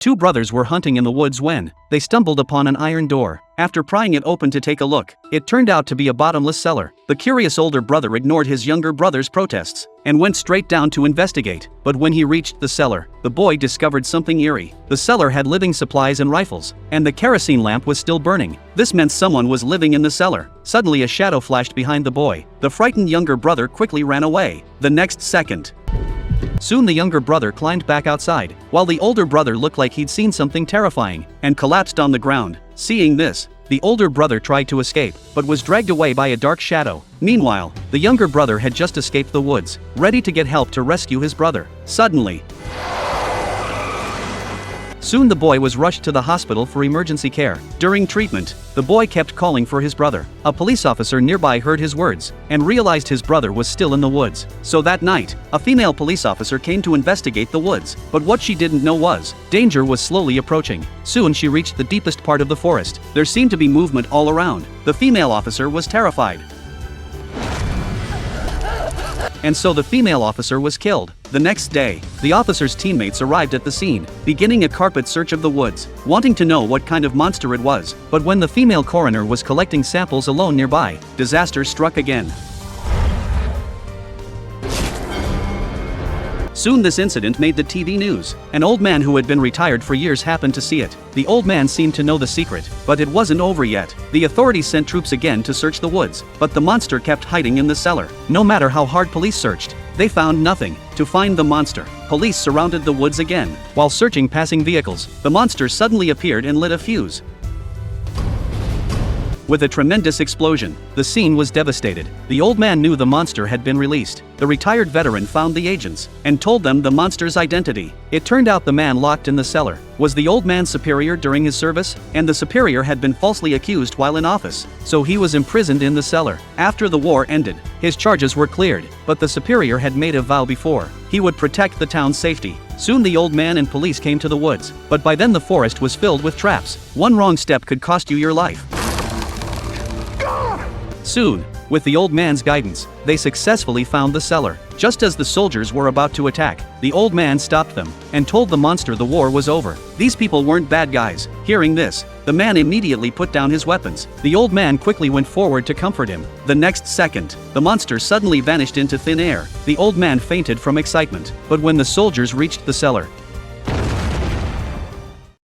Two brothers were hunting in the woods when they stumbled upon an iron door. After prying it open to take a look, it turned out to be a bottomless cellar. The curious older brother ignored his younger brother's protests and went straight down to investigate. But when he reached the cellar, the boy discovered something eerie. The cellar had living supplies and rifles, and the kerosene lamp was still burning. This meant someone was living in the cellar. Suddenly a shadow flashed behind the boy. The frightened younger brother quickly ran away. The next second, soon the younger brother climbed back outside, while the older brother looked like he'd seen something terrifying and collapsed on the ground. Seeing this, the older brother tried to escape, but was dragged away by a dark shadow. Meanwhile, the younger brother had just escaped the woods, ready to get help to rescue his brother. Suddenly, soon the boy was rushed to the hospital for emergency care. During treatment, the boy kept calling for his brother. A police officer nearby heard his words and realized his brother was still in the woods. So that night, a female police officer came to investigate the woods. But what she didn't know was, danger was slowly approaching. Soon she reached the deepest part of the forest. There seemed to be movement all around. The female officer was terrified, and so the female officer was killed. The next day, the officer's teammates arrived at the scene, beginning a carpet search of the woods, wanting to know what kind of monster it was. But when the female coroner was collecting samples alone nearby, disaster struck again. Soon this incident made the TV news. An old man who had been retired for years happened to see it. The old man seemed to know the secret, but it wasn't over yet. The authorities sent troops again to search the woods, but the monster kept hiding in the cellar. No matter how hard police searched, they found nothing. To find the monster, police surrounded the woods again. While searching passing vehicles, the monster suddenly appeared and lit a fuse. With a tremendous explosion, the scene was devastated. The old man knew the monster had been released. The retired veteran found the agents and told them the monster's identity. It turned out the man locked in the cellar was the old man's superior during his service, and the superior had been falsely accused while in office, so he was imprisoned in the cellar. After the war ended, his charges were cleared, but the superior had made a vow before he would protect the town's safety. Soon the old man and police came to the woods, but by then the forest was filled with traps. One wrong step could cost you your life. Soon, with the old man's guidance, they successfully found the cellar. Just as the soldiers were about to attack, the old man stopped them and told the monster the war was over. These people weren't bad guys. Hearing this, the man immediately put down his weapons. The old man quickly went forward to comfort him. The next second, the monster suddenly vanished into thin air. The old man fainted from excitement. But when the soldiers reached the cellar,